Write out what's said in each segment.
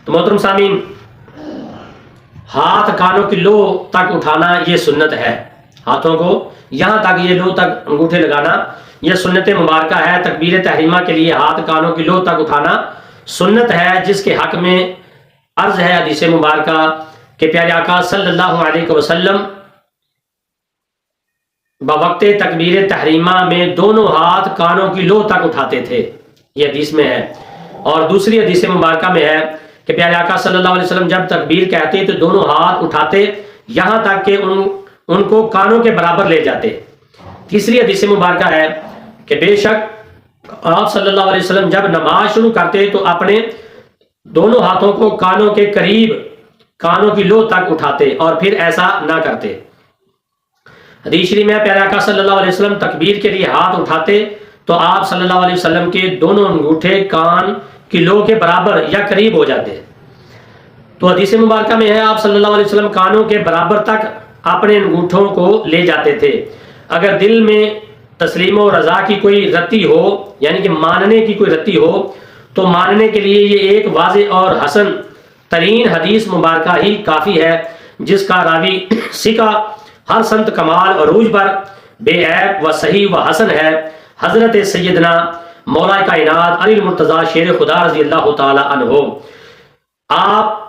تو محترم سامعین، ہاتھ کانوں کی لو تک اٹھانا یہ سنت ہے، ہاتھوں کو یہاں تک یہ لو تک انگوٹھے لگانا یہ سنت مبارکہ ہے۔ تکبیر تحریمہ کے لیے ہاتھ کانوں کی لو تک اٹھانا سنت ہے، جس کے حق میں عرض ہے حدیث مبارکہ کہ پیارے آقا صلی اللہ علیہ وسلم بوقت تکبیر تحریمہ میں دونوں ہاتھ کانوں کی لو تک اٹھاتے تھے، یہ حدیث میں ہے۔ اور دوسری حدیث مبارکہ میں ہے کہ پیارے آقا صلی اللہ علیہ وسلم جب تکبیر کہتے تو دونوں ہاتھ اٹھاتے یہاں تک کہ ان کو کانوں کے برابر لے جاتے۔ تیسری حدیث مبارکہ ہے کہ بے شک آپ صلی اللہ علیہ وسلم جب نماز شروع کرتے تو اپنے دونوں ہاتھوں کو کانوں کے قریب کانوں کی لو تک اٹھاتے اور پھر ایسا نہ کرتے۔ حدیث شریف میں پیارے آقا صلی اللہ علیہ وسلم تکبیر کے لیے ہاتھ اٹھاتے تو آپ صلی اللہ علیہ وسلم کے دونوں انگوٹھے کان کی لو کے برابر یا قریب ہو جاتے۔ تو حدیث مبارکہ میں ہے آپ صلی اللہ علیہ وسلم کانوں کے برابر تک اپنے انگوٹھوں کو لے جاتے تھے۔ اگر دل میں تسلیم و رضا کی کوئی رتی ہو، یعنی کہ ماننے کی کوئی رتی ہو، تو ماننے کے لیے یہ ایک واضح اور حسن ترین حدیث مبارکہ ہی کافی ہے، جس کا راوی ثقہ ہر سنت کمال عروج پر بے عیب و صحیح و حسن ہے، حضرت سیدنا مولا کائنات علی المرتضیٰ شیر خدا رضی اللہ تعالی عنہ۔ آپ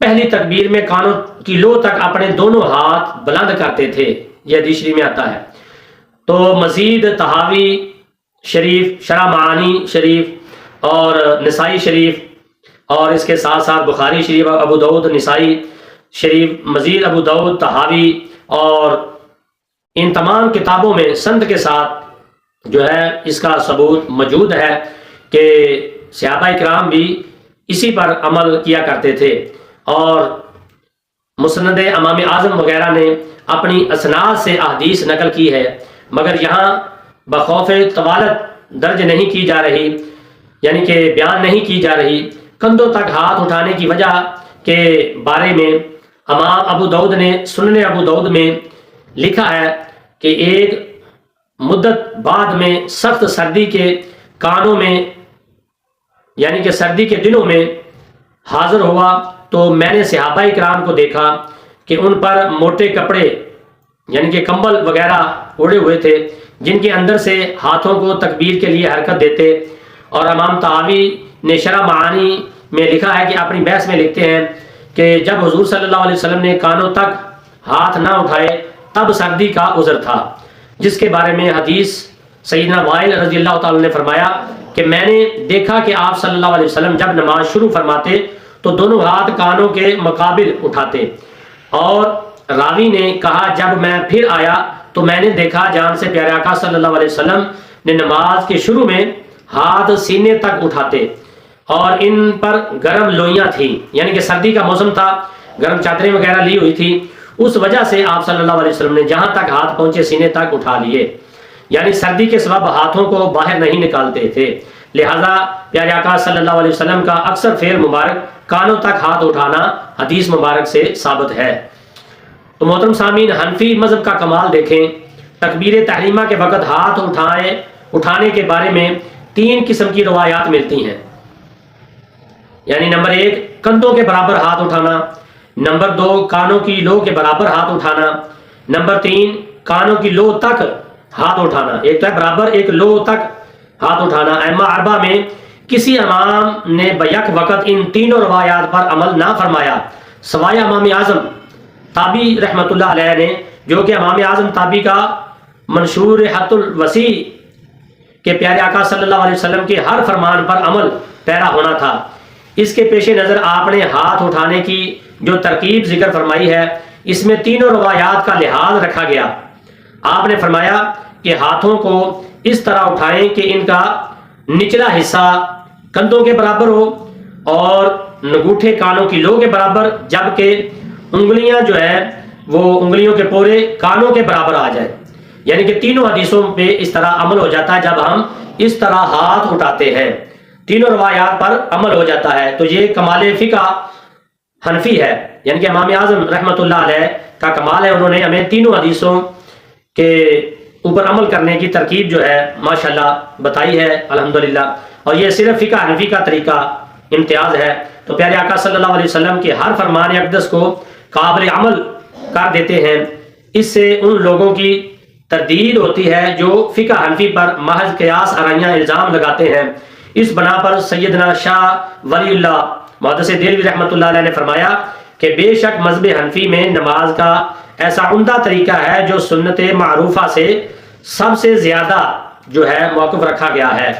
پہلی تکبیر میں کانوں کی لو تک اپنے دونوں ہاتھ بلند کرتے تھے، یہ حدیث شریف میں آتا ہے۔ تو مزید طحاوی شریف، شرح معانی شریف اور نسائی شریف اور اس کے ساتھ ساتھ بخاری شریف، ابو داؤد، نسائی شریف، مزید ابو داؤد، طحاوی اور ان تمام کتابوں میں سند کے ساتھ جو ہے اس کا ثبوت موجود ہے کہ صحابہ کرام بھی اسی پر عمل کیا کرتے تھے، اور مسند امام اعظم وغیرہ نے اپنی اسناد سے احادیث نقل کی ہے، مگر یہاں بخوف طوالت درج نہیں کی جا رہی، یعنی کہ بیان نہیں کی جا رہی۔ کندھوں تک ہاتھ اٹھانے کی وجہ کے بارے میں امام ابو داؤد نے سنن ابو داؤد میں لکھا ہے کہ ایک مدت بعد میں سخت سردی کے کانوں میں، یعنی کہ سردی کے دنوں میں حاضر ہوا تو میں نے صحابہ کرام کو دیکھا کہ ان پر موٹے کپڑے یعنی کہ کمبل وغیرہ اوڑے ہوئے تھے، جن کے اندر سے ہاتھوں کو تکبیر کے لیے حرکت دیتے۔ اور امام طحاوی نے شرح معانی میں لکھا ہے کہ اپنی بحث میں لکھتے ہیں کہ جب حضور صلی اللہ علیہ وسلم نے کانوں تک ہاتھ نہ اٹھائے تب سردی کا عذر تھا، جس کے بارے میں حدیث سیدنا وائل رضی اللہ تعالی نے فرمایا کہ میں نے دیکھا کہ آپ صلی اللہ علیہ وسلم جب نماز شروع فرماتے تو دونوں ہاتھ کانوں کے مقابل اٹھاتے، اور راوی نے کہا جب میں پھر آیا تو میں نے دیکھا جان سے پیارے آقا صلی اللہ علیہ وسلم نے نماز کے شروع میں ہاتھ سینے تک اٹھاتے، اور ان پر گرم لوئیاں تھیں، یعنی کہ سردی کا موسم تھا، گرم چادریں وغیرہ لی ہوئی تھی، اس وجہ سے آپ صلی اللہ علیہ وسلم نے جہاں تک ہاتھ پہنچے سینے تک اٹھا لیے، یعنی سردی کے سبب ہاتھوں کو باہر نہیں نکالتے تھے۔ لہذا پیارے آقا صلی اللہ علیہ وسلم کا اکثر فعل مبارک کانوں تک ہاتھ اٹھانا حدیث مبارک سے ثابت ہے۔ تو محترم سامعین، حنفی مذہب کا کمال دیکھیں، تکبیر تحریمہ کے وقت ہاتھ اٹھانے کے بارے میں 3 قسم کی روایات ملتی ہیں، یعنی نمبر 1 کندھوں کے برابر ہاتھ اٹھانا، نمبر 2 کانوں کی لو کے برابر ہاتھ اٹھانا، نمبر 3 کانوں کی لو تک ہاتھ اٹھانا، ایک تو ہے برابر، ایک لو تک ہاتھ اٹھانا۔ ائمہ اربعہ میں کسی امام نے بیک وقت ان تینوں روایات پر عمل نہ فرمایا سوائے امام اعظم تابی رحمۃ اللہ علیہ نے، جو کہ امام اعظم تابی کا منشور حت الوسیع کہ پیارے آقا صلی اللہ علیہ وسلم کے ہر فرمان پر عمل پیرا ہونا تھا۔ اس کے پیش نظر آپ نے ہاتھ اٹھانے کی جو ترکیب ذکر فرمائی ہے، اس میں تینوں روایات کا لحاظ رکھا گیا۔ آپ نے فرمایا کہ ہاتھوں کو اس طرح اٹھائیں کہ ان کا نچلا حصہ کندھوں کے برابر ہو اور انگوٹھے کانوں کی لو کے برابر، جبکہ انگلیاں جو ہے وہ انگلیوں کے پورے کانوں کے برابر آ جائے، یعنی کہ تینوں حدیثوں پہ اس طرح عمل ہو جاتا ہے جب ہم اس طرح ہاتھ اٹھاتے ہیں، تینوں روایات پر عمل ہو جاتا ہے۔ تو یہ کمال فقہ حنفی ہے، یعنی کہ امام اعظم رحمۃ اللہ علیہ کا کمال ہے، انہوں نے ہمیں تینوں حدیثوں کے اوپر عمل کرنے کی ترکیب جو ہے ماشاءاللہ بتائی ہے الحمدللہ، اور یہ صرف فقہ حنفی کا طریقہ امتیاز ہے، تو پیارے آقا صلی اللہ علیہ وسلم کے ہر فرمان اقدس کو قابل عمل کر دیتے ہیں۔ اس سے ان لوگوں کی تردید ہوتی ہے جو فقہ حنفی پر محض قیاس آرائیاں الزام لگاتے ہیں۔ اس بنا پر سیدنا شاہ ولی اللہ محدث دہلوی رحمۃ اللہ علیہ نے فرمایا کہ بے شک مذہب حنفی میں نماز کا ایسا عمدہ طریقہ ہے جو سنت معروفہ سے سب سے زیادہ جو ہے موقف رکھا گیا ہے۔